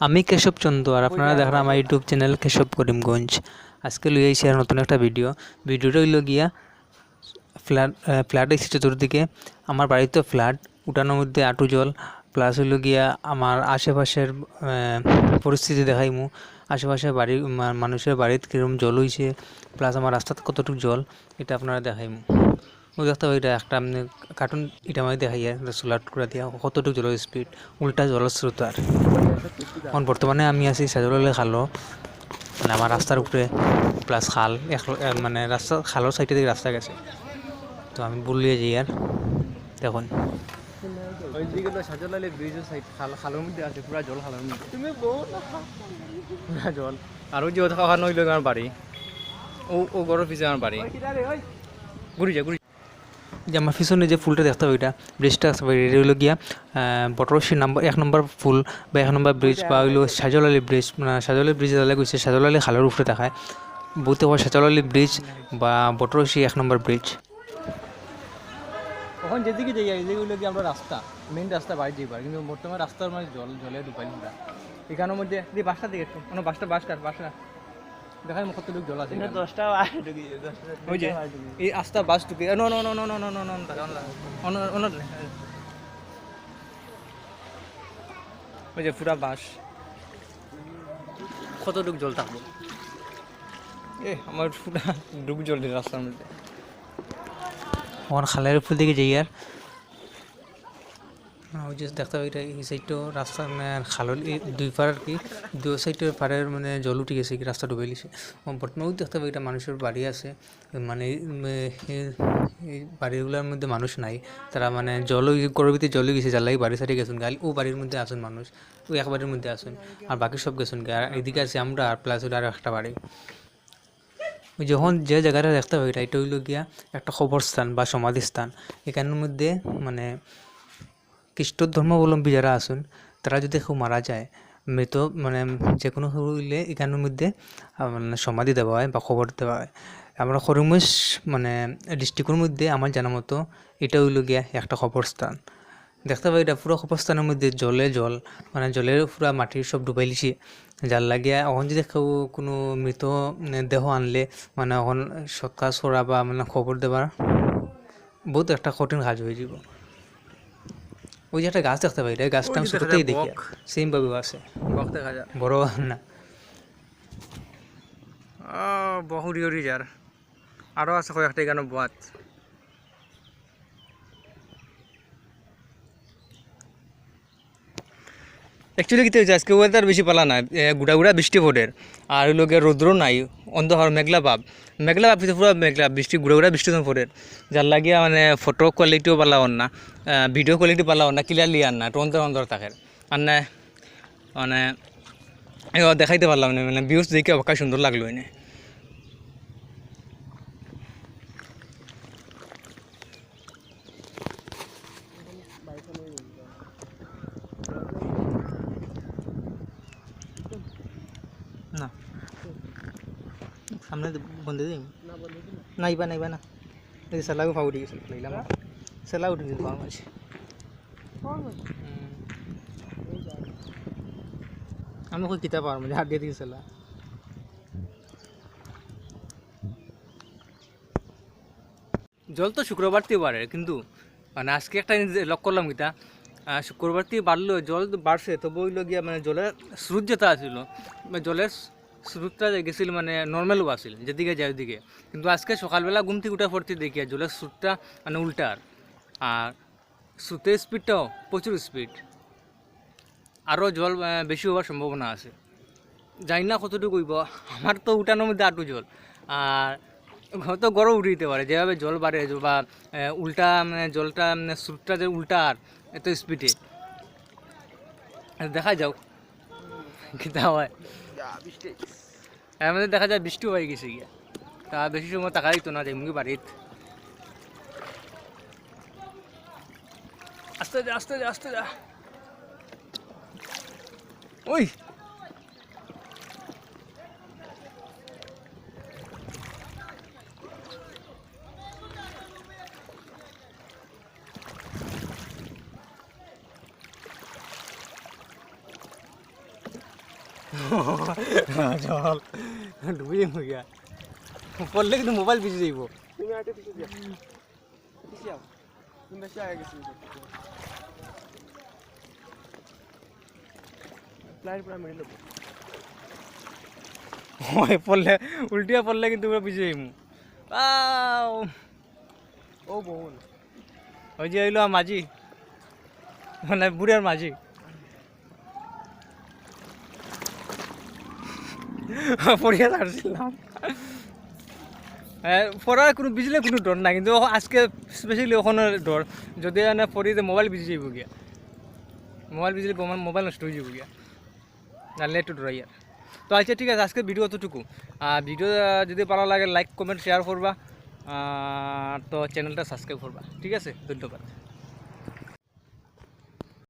আমি কেশব চন্দ্র আর আপনারা দেখেন আমার ইউটিউব চ্যানেল কেশব করিমগঞ্জ। আজকে লই আইছি আর নতুন একটা ভিডিওটা হইল গিয়া ফ্ল্যাট এসেছে চতুর্দিকে। আমার বাড়িতে ফ্ল্যাট উঠানোর মধ্যে আঁটু জল, প্লাস হইল গিয়া আমার আশেপাশের পরিস্থিতি দেখাইমু। আশেপাশে মানুষের বাড়িতে কীরকম জল হইছে, প্লাস আমার রাস্তাতে কতটুকু জল, এটা আপনারা দেখাইমু। ও দেখতে পাই এটা একটা কার্টুন, এটা আমি দেখাই সোলার টুকরা দিয়া কতটুকু জলের স্পিড, উল্টা জলস্রোত। আর এখন বর্তমানে আমি আছি সাজুলালে খালো, মানে আমার রাস্তার উপরে প্লাস খাল মানে রাস্তা খালের সাইডে দিকে রাস্তা গেছে, তো আমি বললিয়ে যাই। আর দেখুন ওইদিকে তো সাজলালে ব্রিজের সাইড খালের মধ্যে আছে, পুরা জল খালের মধ্যে, তুমি পুরা জল। আর ওই যে ওটা খাওয়া নইল আমার বাড়ি, ও গরম পিছে আমার বাড়ি। ঘুরি যে আমার পিছনে যে ফুলটা দেখতে হবে, এটা ব্রিজটা দেখতে পাই, এটা হইলো গিয়া বটরশী এক নম্বর ফুল বা 1 নম্বর ব্রিজ, বা হইলো সাজলালি ব্রিজ। মানে সাজলালি ব্রিজ তাহলে গেছে সাজলালি খালের উপরে দেখায়, বলতে হয় সাজলালি ব্রিজ বা বটরশী 1 নম্বর ব্রিজ। তখন যেদিকে যাই এদিকে হইলো কি আমরা রাস্তা, মেইন রাস্তা বাড়ি যাইবার, কিন্তু বর্তমানে রাস্তার মানে জলে ডুবাই না। এখানের মধ্যে দিয়ে বাসটা দিকে একটু কোনো বাসটা দেখার কতটুকু জল আছে। 10টা ওই যে এই আস্তা বাস ঢুকে ওই যে পুরা বাস, কতটুকু জল থাকবো। আমার পুরা ডুব জল রাস্তার মধ্যে। আমার খালের উপর দিকে যাই। আর ওই যে দেখতে পাই এটা এই সাইডটাও রাস্তা, মানে খালের দুই পার আর কি, দুই সাইডের পাড়ের মানে জল উঠে গেছে, কি রাস্তা ডুবে গেছে। বর্তমানে দেখতে পাই এটা মানুষের বাড়ি আছে, মানে এই বাড়িগুলোর মধ্যে মানুষ নাই, তারা মানে জল গর্ভীতে জলে গেছে, যার লাগে বাড়ি সাইডে গেছেন গাল, ও বাড়ির মধ্যে আসুন মানুষ, ওই এক বাড়ির মধ্যে আসুন, আর বাকি সব গেছেন। আর এদিকে আছে আমরা, আর প্লাস হইলো আর একটা বাড়ি। ওই যখন যে জায়গাটা দেখতে পাই এটা হইল গিয়া একটা কবরস্থান বা সমাধিস্থান। এখানের মধ্যে মানে খ্রিস্ট ধর্মাবলম্বী যারা আছেন, তারা যদি কেউ মারা যায়, মৃত মানে যে কোনো হইলে এখানের মধ্যে মানে সমাধি দেওয়া হয় বা খবর দেওয়া হয়। আমরা করিমগঞ্জ মানে ডিস্ট্রিক্টের মধ্যে আমার জানা মতো এটা হইল গিয়া একটা কবরস্থান। দেখতে পাই এটা পুরো কবরস্থানের মধ্যে জল, মানে জলের পুরা মাটির সব ডুবাই লিছি, যার লাগিয়া এখন যদি কেউ কোনো মৃত দেহ আনলে, মানে এখন সৎকার ছড়া বা মানে খবর দেবার বহুত একটা কঠিন কাজ হয়ে যাব। ওই যে একটা গাছ দেখতে পাই, এই গাছটা আমি ছোটতেই দেখি, সেম ভাবে আছে, বক দেখা যায়, বড় না। বহুরি হরি যার আরও আছে কয়েকটা এখানে বাত। অ্যাকচুয়ালি কী হয়েছে, আজকে ওয়েদার বেশি পালা নাই, গুড়া বৃষ্টি পড়ে, আর ওই লোকের রৌদ্র নাই, অন্ধকার মেঘলা পিছিয়ে পুরো মেঘলা বৃষ্টি গুড়া বৃষ্টি পড়ে, যার লাগিয়া মানে ফটো কোয়ালিটিও পালাও না, ভিডিও কোয়ালিটি পালাও না, ক্লিয়ারলি আর না, একটু অন্তর থাকে আর না, মানে দেখাইতে পারলাম না, মানে ভিউজ দেখে অবাক সুন্দর লাগলো এনে। না সামনে বন্ধ দিই নাইবা না, এই সেলাও ফাউ উঠে গেছিল, লাইলাম সেলা উঠে গেছিল পাওয়ার মাঝে। আমি কই কিতা পাওয়ার মাঝে হাত দিয়ে দিয়েছিল। জল তো শুক্রবার থেকে বাড়ে, কিন্তু মানে আজকে একটা লক করলাম কিতা, শুক্রবার থেকে বাড়লো, জল বাড়ছে, তবু হইল গিয়া মানে জলের স্রোত যেটা আসছিল, জলের স্রোতটা গেছিল মানে নর্মালও আসছিল যেদিকে যায় ওদিকে, কিন্তু আজকে সকালবেলা ঘুম থেকে উঠা পড়তে দেখি জলের স্রোতটা মানে উল্টার, আর স্রোতের স্পিডটাও প্রচুর স্পিড, আরও জল বেশি হওয়ার সম্ভাবনা আছে। জানি না কতটুকু হইব, আমার তো উঠানোর মধ্যে আটু জল, আর হয়তো গরম উঠে দিতে পারে, যেভাবে জল বাড়ে বা উল্টা মানে জলটা মানে স্রোতটা যে উল্টা আর এত স্পিডে, দেখা যাও কিতা হয়। এর মধ্যে দেখা যায় বৃষ্টিও হয়ে গেছে গিয়া, তা বেশি সময় টাকা দিত না, যেমনি বাড়িত আস্তে যা ওই জল ডুবে যাবো গিয়া পড়লে কিন্তু মোবাইল ভিজে যাইব তুমি আগে পিছিয়ে যাও পিছিয়ে যাও তুমি বেশি আগে গেছি ফ্লাইট পুরা মেরে নেবো হয় পড়লে উল্টিয়া পড়লে কিন্তু পুরো ভিজে যাইব ও বোন ওই যে হইলো মাঝি মানে বুড়ার মাঝি পড়িয়া ছাড়ছিলাম পড়ার কোনো বিজলে কোনো ডর না কিন্তু আজকে স্পেশালি ওখানে ডর যদি মানে পড়ি যে মোবাইল ভিজে যাইব গিয়া মোবাইল ভিজলে মোবাইল নষ্ট হয়ে যাব গিয়া নাহলে একটু ডরাই আর তো আচ্ছা ঠিক আছে আজকে ভিডিও অতটুকু ভিডিও যদি ভালো লাগে লাইক কমেন্ট শেয়ার করবা তো চ্যানেলটা সাবস্ক্রাইব করবা ঠিক আছে ধন্যবাদ